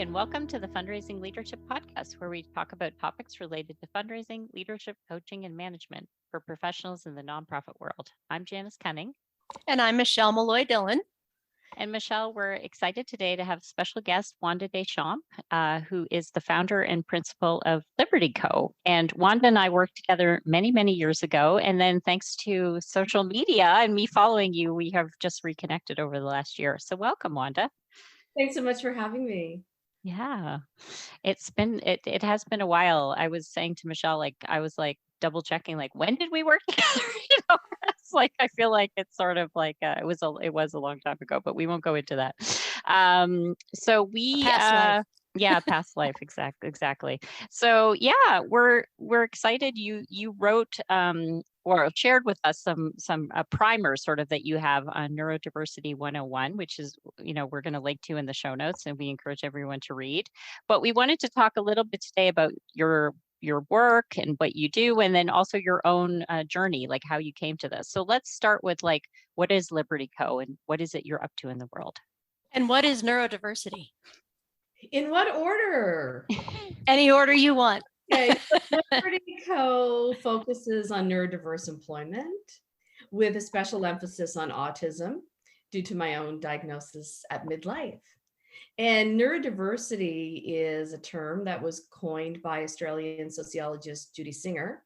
and welcome to the Fundraising Leadership Podcast, where we talk about topics related to fundraising, leadership, coaching, and management for professionals in the nonprofit world. I'm Janice Cunning. And I'm Michelle Malloy Dillon. And Michelle, we're excited today to have special guest Wanda Deschamps, who is the founder and principal of Liberty Co. And Wanda and I worked together many, many years ago. And then thanks to social media and me following you, we have just reconnected over the last year. So welcome, Wanda. Thanks so much for having me. Yeah, it has been a while. I was saying to Michelle, I was double checking, when did we work together? It's I feel like it's sort of it was a long time ago, but we won't go into that. So we Past life. Yeah, past life, exactly. So yeah, we're excited. You wrote or shared with us some primer sort of that you have on Neurodiversity 101, which is, we're going to link to in the show notes, and we encourage everyone to read. But we wanted to talk a little bit today about your work and what you do, and then also your own journey, like how you came to this. So let's start with what is Liberty Co. and what is it you're up to in the world? And what is neurodiversity? In what order? Any order you want. Okay, Liberty Co. focuses on neurodiverse employment with a special emphasis on autism due to my own diagnosis at midlife. And neurodiversity is a term that was coined by Australian sociologist Judy Singer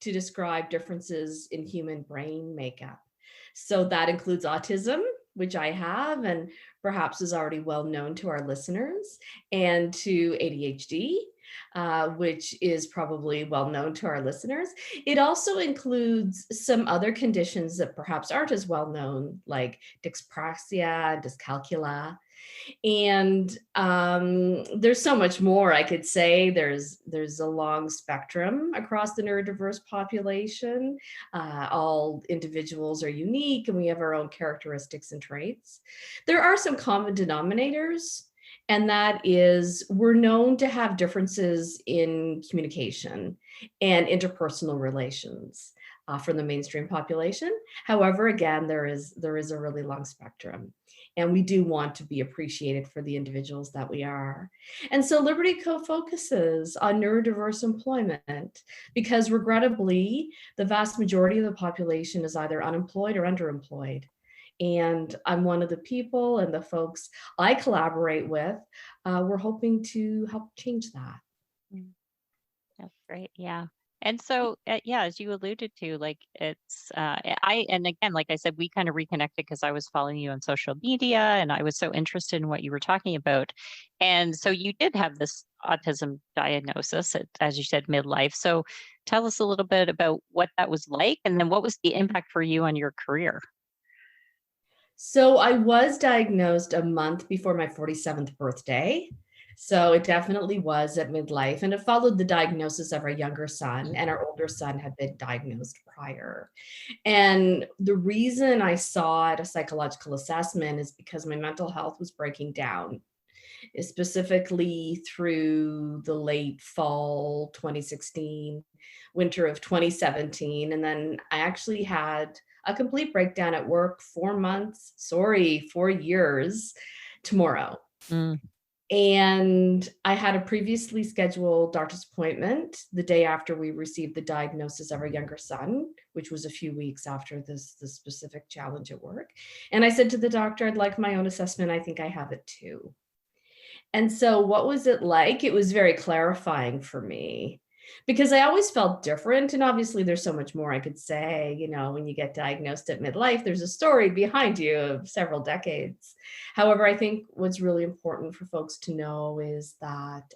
to describe differences in human brain makeup. So that includes autism, which I have and perhaps is already well known to our listeners, and to ADHD, which is probably well known to our listeners. It also includes some other conditions that perhaps aren't as well known, like dyspraxia, dyscalculia. And there's so much more I could say. There's a long spectrum across the neurodiverse population. All individuals are unique and we have our own characteristics and traits. There are some common denominators, and that is we're known to have differences in communication and interpersonal relations from the mainstream population. However, again, there is a really long spectrum. And we do want to be appreciated for the individuals that we are. And so Liberty Co. focuses on neurodiverse employment because regrettably, the vast majority of the population is either unemployed or underemployed. And I'm one of the people and the folks I collaborate with. We're hoping to help change that. That's great. Yeah. And so, as you alluded to, it's, and again, like I said, we kind of reconnected because I was following you on social media and I was so interested in what you were talking about. And so you did have this autism diagnosis, as you said, midlife. So tell us a little bit about what that was like, and then what was the impact for you on your career? So I was diagnosed a month before my 47th birthday. So it definitely was at midlife, and it followed the diagnosis of our younger son, and our older son had been diagnosed prior. And the reason I sought a psychological assessment is because my mental health was breaking down, specifically through the late fall 2016, winter of 2017. And then I actually had a complete breakdown at work, 4 years tomorrow. And I had a previously scheduled doctor's appointment the day after we received the diagnosis of our younger son, which was a few weeks after this specific challenge at work. And I said to the doctor, I'd like my own assessment. I think I have it too. And so what was it like? It was very clarifying for me because I always felt different. And obviously there's so much more I could say, when you get diagnosed at midlife, there's a story behind you of several decades. However, I think what's really important for folks to know is that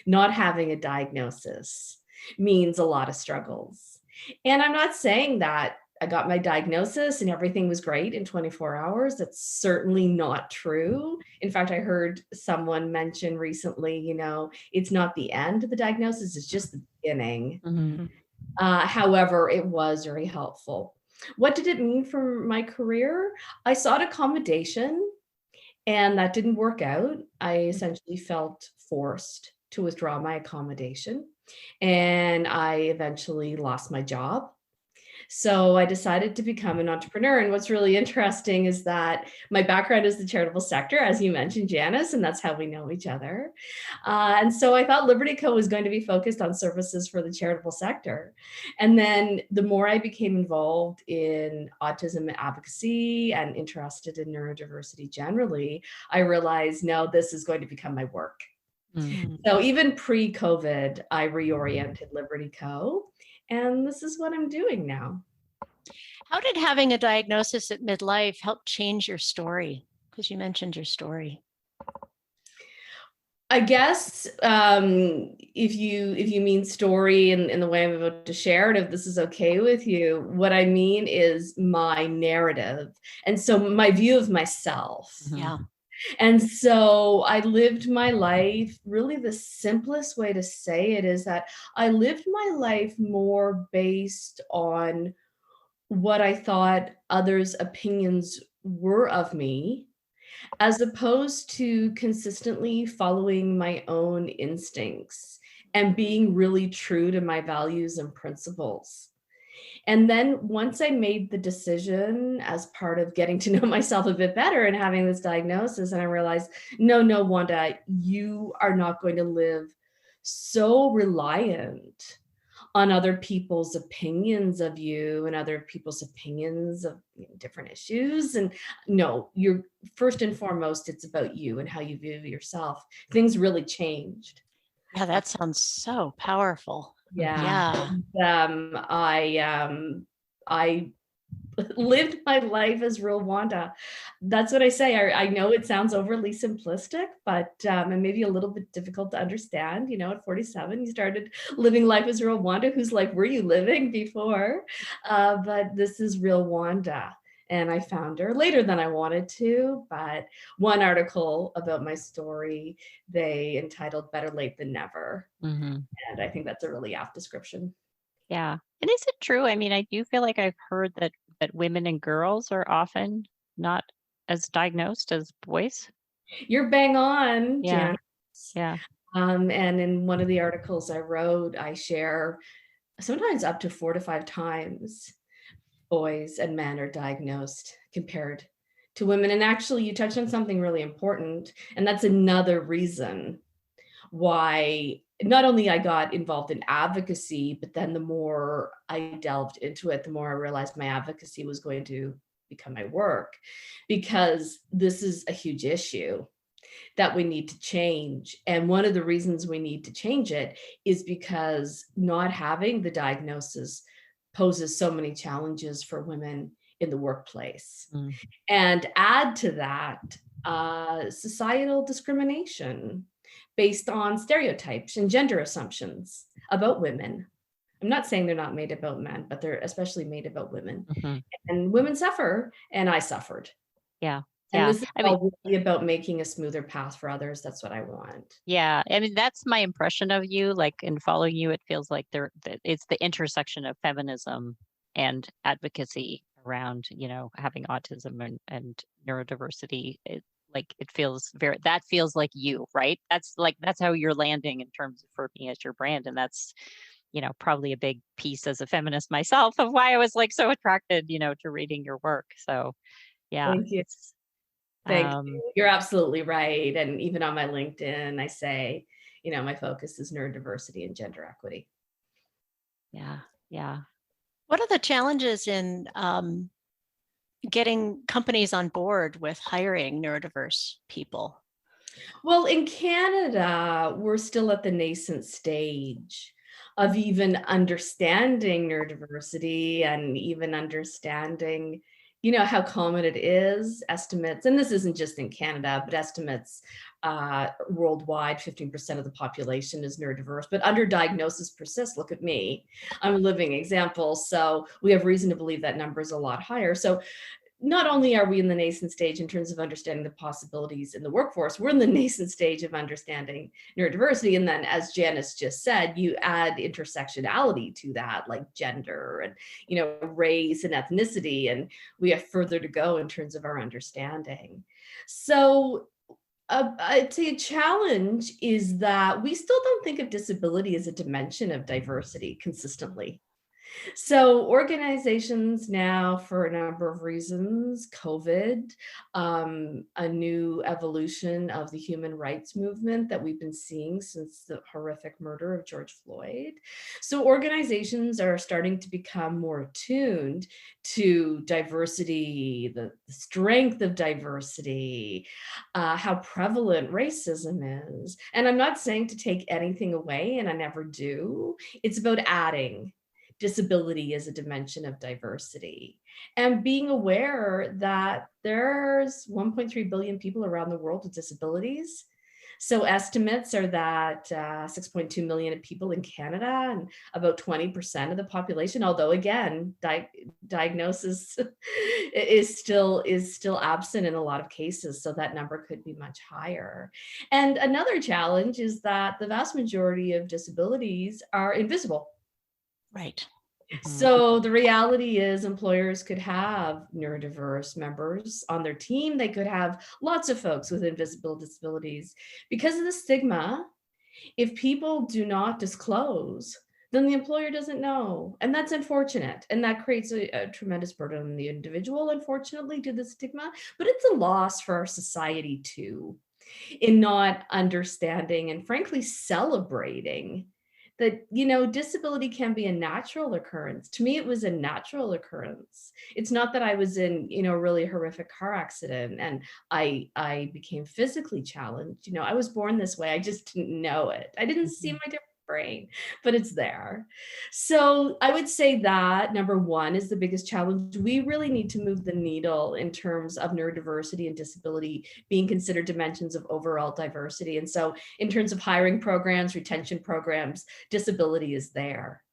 not having a diagnosis means a lot of struggles. And I'm not saying that I got my diagnosis and everything was great in 24 hours. That's certainly not true. In fact, I heard someone mention recently, it's not the end of the diagnosis, it's just the beginning. Mm-hmm. However, it was very helpful. What did it mean for my career? I sought accommodation and that didn't work out. I essentially felt forced to withdraw my accommodation and I eventually lost my job. So I decided to become an entrepreneur. And what's really interesting is that my background is the charitable sector, as you mentioned, Janice, and that's how we know each other. And so I thought Liberty Co was going to be focused on services for the charitable sector. And then the more I became involved in autism advocacy and interested in neurodiversity generally, I realized, no, this is going to become my work. So even pre-COVID, I reoriented Liberty Co. And this is what I'm doing now. How did having a diagnosis at midlife help change your story? Because you mentioned your story. I guess if you mean story in the way I'm about to share it, if this is okay with you, what I mean is my narrative. And so my view of myself. Yeah. And so I lived my life, really the simplest way to say it is that I lived my life more based on what I thought others' opinions were of me, as opposed to consistently following my own instincts and being really true to my values and principles. And then once I made the decision as part of getting to know myself a bit better and having this diagnosis, and I realized, no, Wanda, you are not going to live so reliant on other people's opinions of you and other people's opinions of different issues. And no, you're first and foremost, it's about you and how you view yourself. Things really changed. Yeah, that sounds so powerful. Yeah. Yeah. I lived my life as real Wanda. That's what I say. I know it sounds overly simplistic, but and maybe a little bit difficult to understand. You know, at 47, you started living life as real Wanda. Whose life were you living before? But this is real Wanda. And I found her later than I wanted to, but one article about my story, they entitled Better Late Than Never. And I think that's a really apt description. Yeah. And is it true? I mean, I do feel like I've heard that women and girls are often not as diagnosed as boys. You're bang on, Yeah. Janice. Yeah. And in one of the articles I wrote, I share sometimes up to 4 to 5 times boys and men are diagnosed compared to women. And actually, you touched on something really important. And that's another reason why not only I got involved in advocacy, but then the more I delved into it, the more I realized my advocacy was going to become my work, because this is a huge issue that we need to change. And one of the reasons we need to change it is because not having the diagnosis poses so many challenges for women in the workplace. And add to that societal discrimination based on stereotypes and gender assumptions about women. I'm not saying they're not made about men, but they're especially made about women. And women suffer, and I suffered. Yeah. And this is all really about making a smoother path for others. That's what I want. Yeah. I mean, that's my impression of you. Like in following you, it feels like it's the intersection of feminism and advocacy around, you know, having autism and neurodiversity. It feels that feels like you, right? That's how you're landing in terms of for me as your brand. And that's, you know, probably a big piece as a feminist myself of why I was like so attracted, you know, to reading your work. So yeah. Thank you. Thank you. You're absolutely right. And even on my LinkedIn, I say, you know, my focus is neurodiversity and gender equity. Yeah. Yeah. What are the challenges in getting companies on board with hiring neurodiverse people? Well, in Canada, we're still at the nascent stage of even understanding neurodiversity and even understanding, you know, how common it is. Estimates, and this isn't just in Canada, but estimates worldwide, 15% of the population is neurodiverse, but underdiagnosis persists. Look at me, I'm a living example. So we have reason to believe that number is a lot higher. So not only are we in the nascent stage in terms of understanding the possibilities in the workforce, we're in the nascent stage of understanding neurodiversity. And then, as Janice just said, you add intersectionality to that, like gender and, you know, race and ethnicity, and we have further to go in terms of our understanding. So I'd say a challenge is that we still don't think of disability as a dimension of diversity consistently. So organizations now, for a number of reasons, COVID, a new evolution of the human rights movement that we've been seeing since the horrific murder of George Floyd. So organizations are starting to become more attuned to diversity, the strength of diversity, how prevalent racism is. And I'm not saying to take anything away, and I never do. It's about adding. Disability is a dimension of diversity, and being aware that there's 1.3 billion people around the world with disabilities. So estimates are that 6.2 million people in Canada and about 20% of the population, although again, diagnosis is still absent in a lot of cases. So that number could be much higher. And another challenge is that the vast majority of disabilities are invisible. Right. So the reality is employers could have neurodiverse members on their team. They could have lots of folks with invisible disabilities. Because of the stigma, if people do not disclose, then the employer doesn't know. And that's unfortunate. And that creates a tremendous burden on the individual, unfortunately, to the stigma. But it's a loss for our society too, in not understanding and frankly celebrating that, disability can be a natural occurrence. To me, it was a natural occurrence. It's not that I was in, a really horrific car accident and I became physically challenged. I was born this way. I just didn't know it. I didn't see my different brain, but it's there. So I would say that number one is the biggest challenge. We really need to move the needle in terms of neurodiversity and disability being considered dimensions of overall diversity. And so in terms of hiring programs, retention programs, disability is there.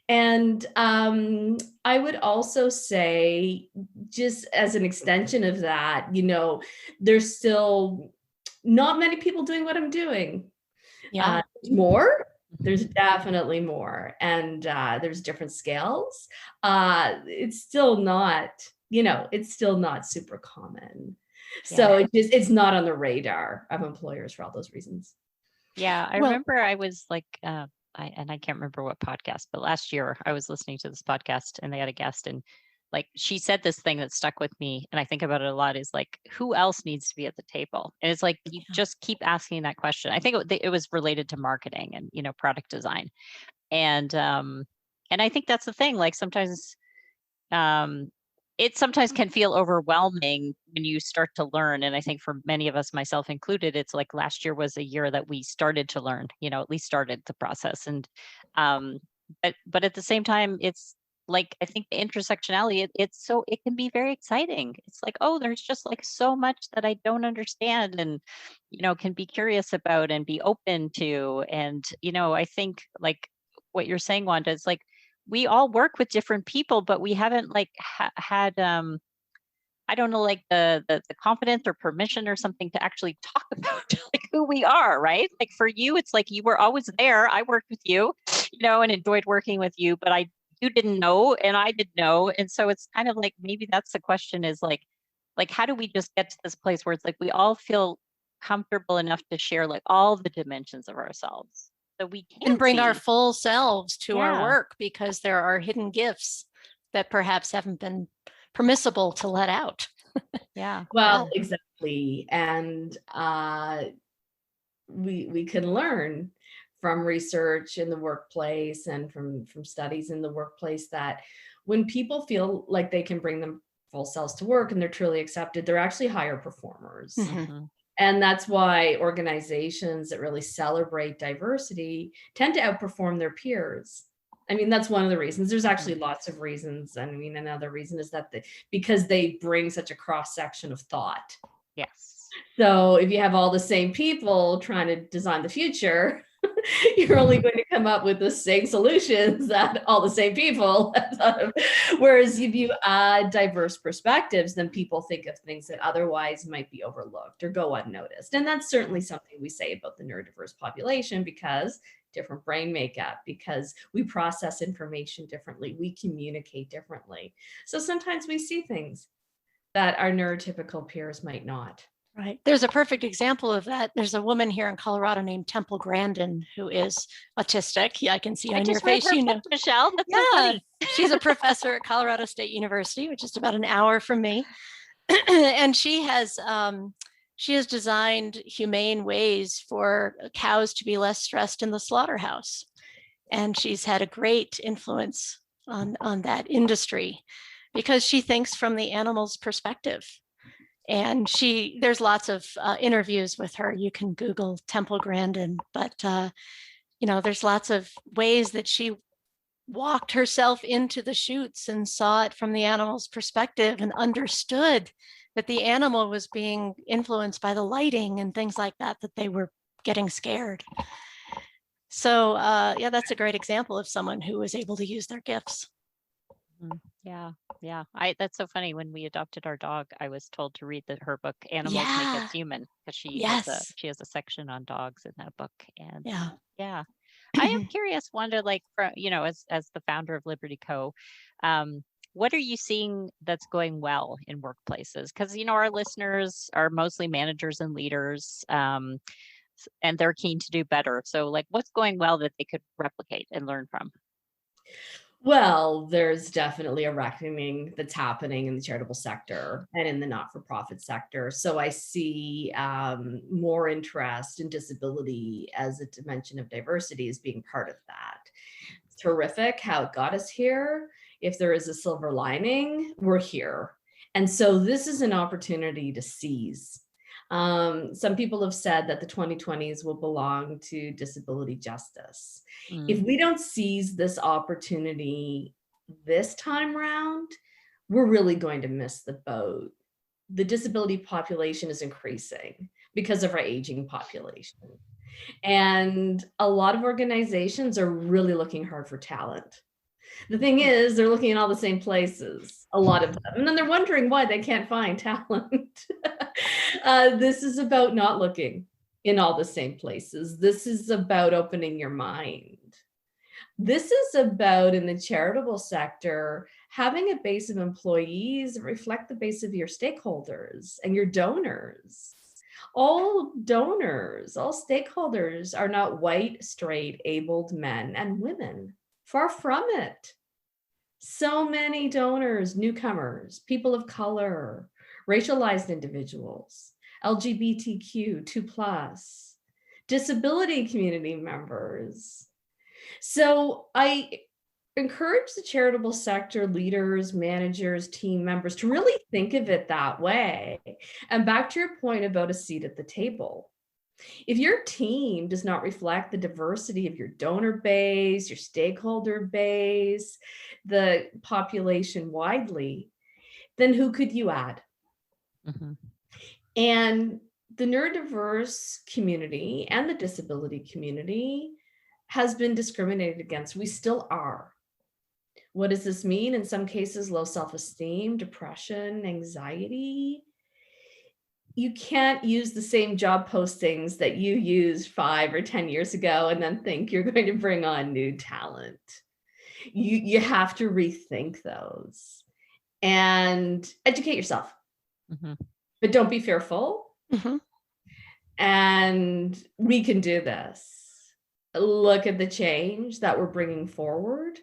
And I would also say, just as an extension of that, there's still not many people doing what I'm doing. Yeah. More. There's definitely more, and there's different scales. It's still not, super common. So it's not on the radar of employers for all those reasons. Yeah, I remember I was like, I can't remember what podcast, but last year I was listening to this podcast and they had a guest, and like she said this thing that stuck with me, and I think about it a lot, is like, who else needs to be at the table? And it's like, you just keep asking that question. I think it was related to marketing and, product design. And I think that's the thing, like sometimes it sometimes can feel overwhelming when you start to learn. And I think for many of us, myself included, it's like last year was a year that we started to learn, at least started the process. And but at the same time, it's like, I think the intersectionality, it can be very exciting. It's like, oh, there's just like so much that I don't understand and, can be curious about and be open to. And, I think like what you're saying, Wanda, is like, we all work with different people, but we haven't like had, I don't know, like the confidence or permission or something to actually talk about like who we are, right? Like for you, it's like you were always there. I worked with you, and enjoyed working with you, but you didn't know and I didn't know. And so it's kind of like, maybe that's the question, is like how do we just get to this place where it's like we all feel comfortable enough to share like all the dimensions of ourselves, so we can and bring our see. full selves to our Yeah. work, because there are hidden gifts that perhaps haven't been permissible to let out. Yeah. Well, exactly. And we can learn from research in the workplace and from studies in the workplace that when people feel like they can bring them full selves to work and they're truly accepted, they're actually higher performers. Mhm. And that's why organizations that really celebrate diversity tend to outperform their peers. I mean, that's one of the reasons. There's actually lots of reasons. I mean, another reason is that because they bring such a cross section of thought. Yes. So if you have all the same people trying to design the future, you're only going to come up with the same solutions that all the same people have thought of. Whereas if you add diverse perspectives, then people think of things that otherwise might be overlooked or go unnoticed. And that's certainly something we say about the neurodiverse population, because different brain makeup, because we process information differently, we communicate differently. So sometimes we see things that our neurotypical peers might not. Right. There's a perfect example of that. There's a woman here in Colorado named Temple Grandin who is autistic. Yeah, I can see I on your just read face, her you know. book, Michelle. That's so Yeah, funny. she's a professor at Colorado State University, which is about an hour from me. And she has designed humane ways for cows to be less stressed in the slaughterhouse. And she's had a great influence on that industry because she thinks from the animal's perspective. And there's lots of interviews with her. You can Google Temple Grandin, but there's lots of ways that she walked herself into the chutes and saw it from the animal's perspective and understood that the animal was being influenced by the lighting and things like that, that they were getting scared. So yeah, that's a great example of someone who was able to use their gifts. Yeah. Yeah. That's so funny. When we adopted our dog, I was told to read her book, Animals Make Us Human, because she has a section on dogs in that book. And yeah. I am curious, Wanda, like, as the founder of Liberty Co., what are you seeing that's going well in workplaces? Because, our listeners are mostly managers and leaders, and they're keen to do better. So, like, what's going well that they could replicate and learn from? Well, there's definitely a reckoning that's happening in the charitable sector and in the not-for-profit sector. So I see more interest in disability as a dimension of diversity as being part of that. Terrific how it got us here. If there is a silver lining, we're here. And so this is an opportunity to seize. Some people have said that the 2020s will belong to disability justice. If we don't seize this opportunity this time round, we're really going to miss the boat. The disability population is increasing because of our aging population. And a lot of organizations are really looking hard for talent. The thing is, they're looking in all the same places, a lot of them, and then they're wondering why they can't find talent. This is about not looking in all the same places. This is about opening your mind. This is about, in the charitable sector, having a base of employees that reflect the base of your stakeholders and your donors. All donors, all stakeholders are not white, straight, abled men and women. Far from it. So many donors, newcomers, people of color, racialized individuals, LGBTQ, 2+, disability community members. So I encourage the charitable sector leaders, managers, team members to really think of it that way. And back to your point about a seat at the table. If your team does not reflect the diversity of your donor base, your stakeholder base, the population widely, then who could you add? And the neurodiverse community and the disability community has been discriminated against. We still are. What does this mean? In some cases, low self-esteem, depression, anxiety. You can't use the same job postings that you used 5 or 10 years ago and then think you're going to bring on new talent. You have to rethink those and educate yourself. But don't be fearful. And we can do this. Look at the change that we're bringing forward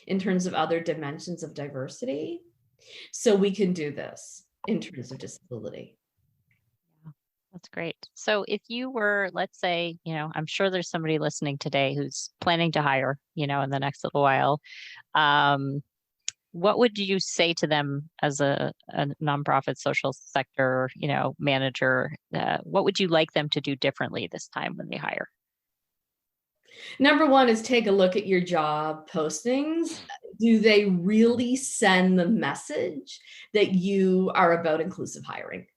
in terms of other dimensions of diversity. So we can do this in terms of disability. That's great. So if you were, let's say, I'm sure there's somebody listening today who's planning to hire, in the next little while. What would you say to them as a nonprofit social sector, manager? What would you like them to do differently this time when they hire? Number one is take a look at your job postings. Do they really send the message that you are about inclusive hiring?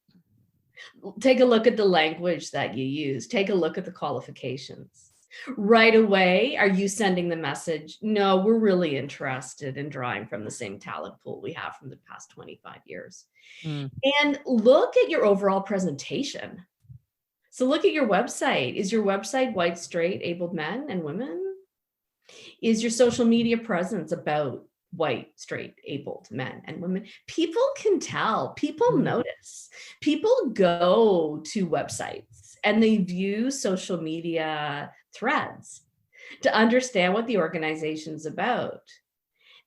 Take a look at the language that you use. Take a look at the qualifications. Right away, are you sending the message, no, we're really interested in drawing from the same talent pool we have from the past 25 years. And look at your overall presentation. So look at your website. Is your website white, straight, abled men and women? Is your social media presence about white, straight, abled men and women. People can tell, people notice, people go to websites and they view social media threads to understand what the organization's about.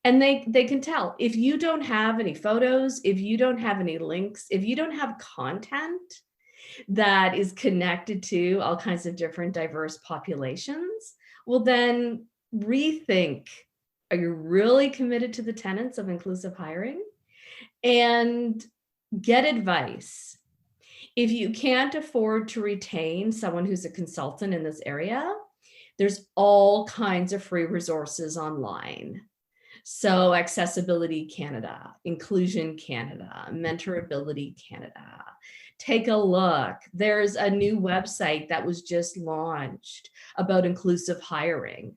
And they can tell if you don't have any photos, if you don't have any links, if you don't have content that is connected to all kinds of different diverse populations, well, then rethink, are you really committed to the tenets of inclusive hiring? And get advice. If you can't afford to retain someone who's a consultant in this area, there's all kinds of free resources online. So Accessibility Canada, Inclusion Canada, Mentorability Canada. Take a look. There's a new website that was just launched about inclusive hiring.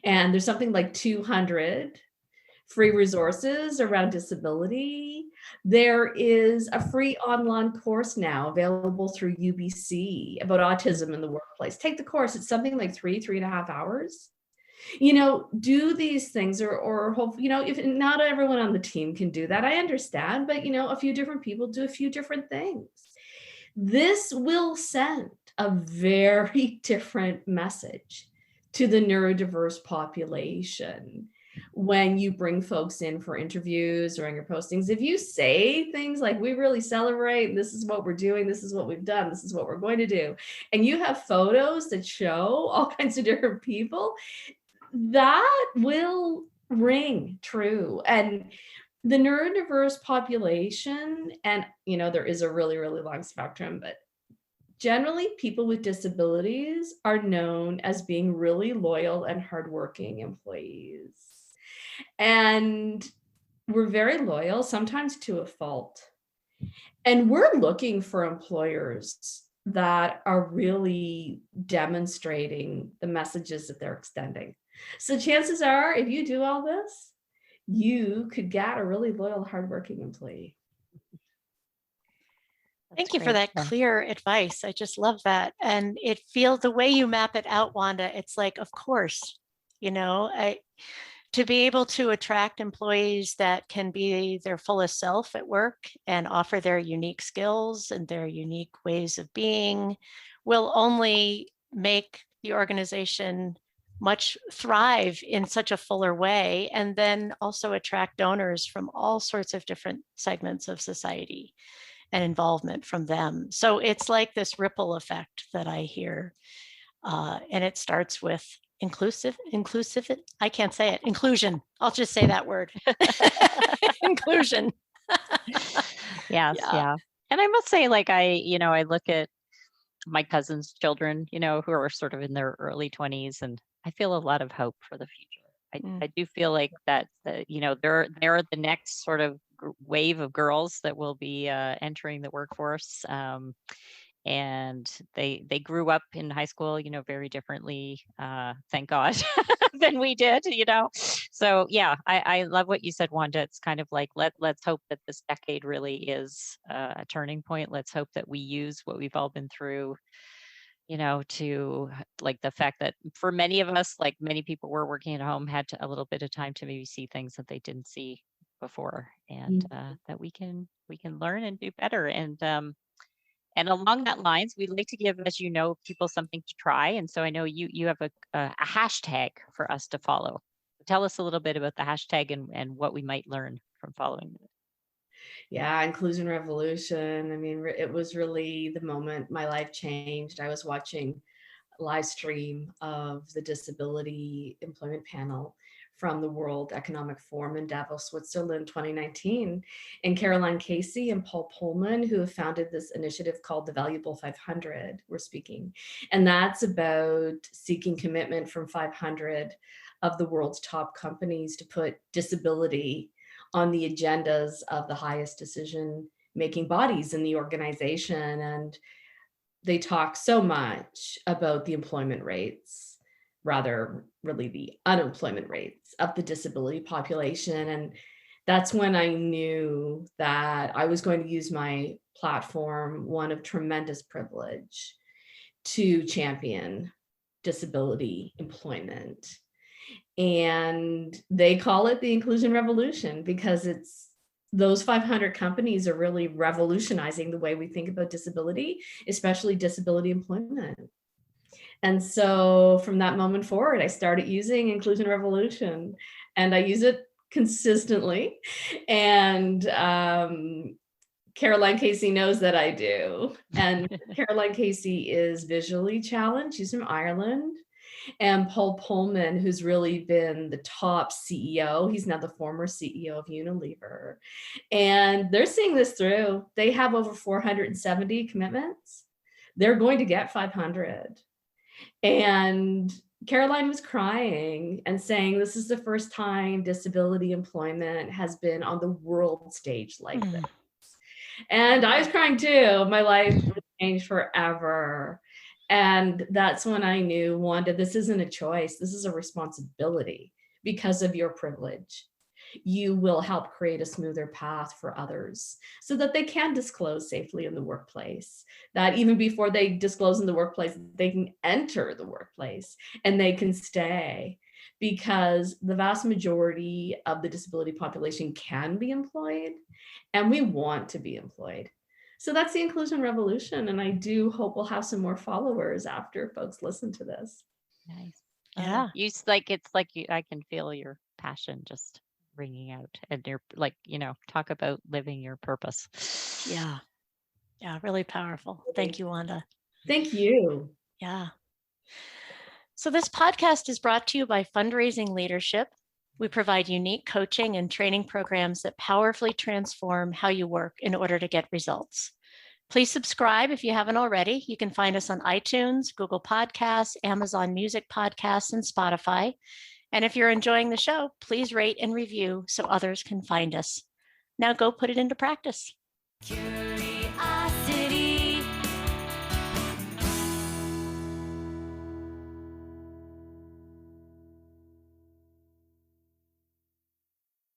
And there's something like 200 free resources around disability. There is a free online course now available through UBC about autism in the workplace. Take the course. It's something like 3.5 hours. You know, do these things, or hope, you know, if not everyone on the team can do that, I understand, but you know, a few different people do a few different things. This will send a very different message to the neurodiverse population when you bring folks in for interviews or in your postings. If you say things like, we really celebrate, this is what we're doing, this is what we've done, this is what we're going to do, and you have photos that show all kinds of different people, that will ring true. And the neurodiverse population, and you know, there is a really, really long spectrum, but generally people with disabilities are known as being really loyal and hardworking employees. And we're very loyal, sometimes to a fault. And we're looking for employers that are really demonstrating the messages that they're extending. So chances are, if you do all this, you could get a really loyal, hardworking employee. Thank you for that clear advice. I just love that. And it feels, the way you map it out, Wanda, it's like, of course, you know, to be able to attract employees that can be their fullest self at work and offer their unique skills and their unique ways of being will only make the organization much thrive in such a fuller way, and then also attract donors from all sorts of different segments of society and involvement from them. So it's like this ripple effect that I hear. And it starts with inclusive, I can't say it, inclusion. I'll just say that word. Inclusion. Yes, yeah. And I must say, like, I look at my cousin's children, you know, who are sort of in their early 20s, and I feel a lot of hope for the future. I do feel like that, you know, they're the next sort of wave of girls that will be entering the workforce. And they grew up in high school, you know, very differently, thank God, than we did, you know. So yeah, I love what you said, Wanda. It's kind of like, let's hope that this decade really is a turning point. Let's hope that we use what we've all been through, you know, to, like, the fact that for many of us, like many people were working at home, had a little bit of time to maybe see things that they didn't see before, and that we can learn and do better. And along that lines, we'd like to give, as you know, people something to try. And so I know you have a hashtag for us to follow. Tell us a little bit about the hashtag and what we might learn from following it. Yeah, Inclusion Revolution. I mean, it was really the moment my life changed. I was watching a live stream of the Disability Employment Panel from the World Economic Forum in Davos, Switzerland, 2019. And Caroline Casey and Paul Pullman, who have founded this initiative called the Valuable 500, were speaking. And that's about seeking commitment from 500 of the world's top companies to put disability on the agendas of the highest decision-making bodies in the organization. And they talk so much about the employment rates, rather really the unemployment rates of the disability population. And that's when I knew that I was going to use my platform, one of tremendous privilege, to champion disability employment. And they call it the inclusion revolution because those 500 companies are really revolutionizing the way we think about disability, especially disability employment. And so from that moment forward, I started using Inclusion Revolution, and I use it consistently. And Caroline Casey knows that I do. And Caroline Casey is visually challenged. She's from Ireland. And Paul Pullman, who's really been the top CEO, he's now the former CEO of Unilever. And they're seeing this through. They have over 470 commitments. They're going to get 500. And Caroline was crying and saying, this is the first time disability employment has been on the world stage like this. And I was crying too. My life was changed forever. And that's when I knew, Wanda, this isn't a choice. This is a responsibility because of your privilege. You will help create a smoother path for others so that they can disclose safely in the workplace, that even before they disclose in the workplace, they can enter the workplace and they can stay, because the vast majority of the disability population can be employed and we want to be employed. So that's the inclusion revolution. And I do hope we'll have some more followers after folks listen to this. Nice. Yeah. It's like I can feel your passion just ringing out, and you're like, talk about living your purpose. Yeah. Yeah. Really powerful. Thank you, Wanda. Thank you. Yeah. So this podcast is brought to you by Fundraising Leadership. We provide unique coaching and training programs that powerfully transform how you work in order to get results. Please subscribe if you haven't already. You can find us on iTunes, Google Podcasts, Amazon Music Podcasts, and Spotify. And if you're enjoying the show, please rate and review so others can find us. Now go put it into practice.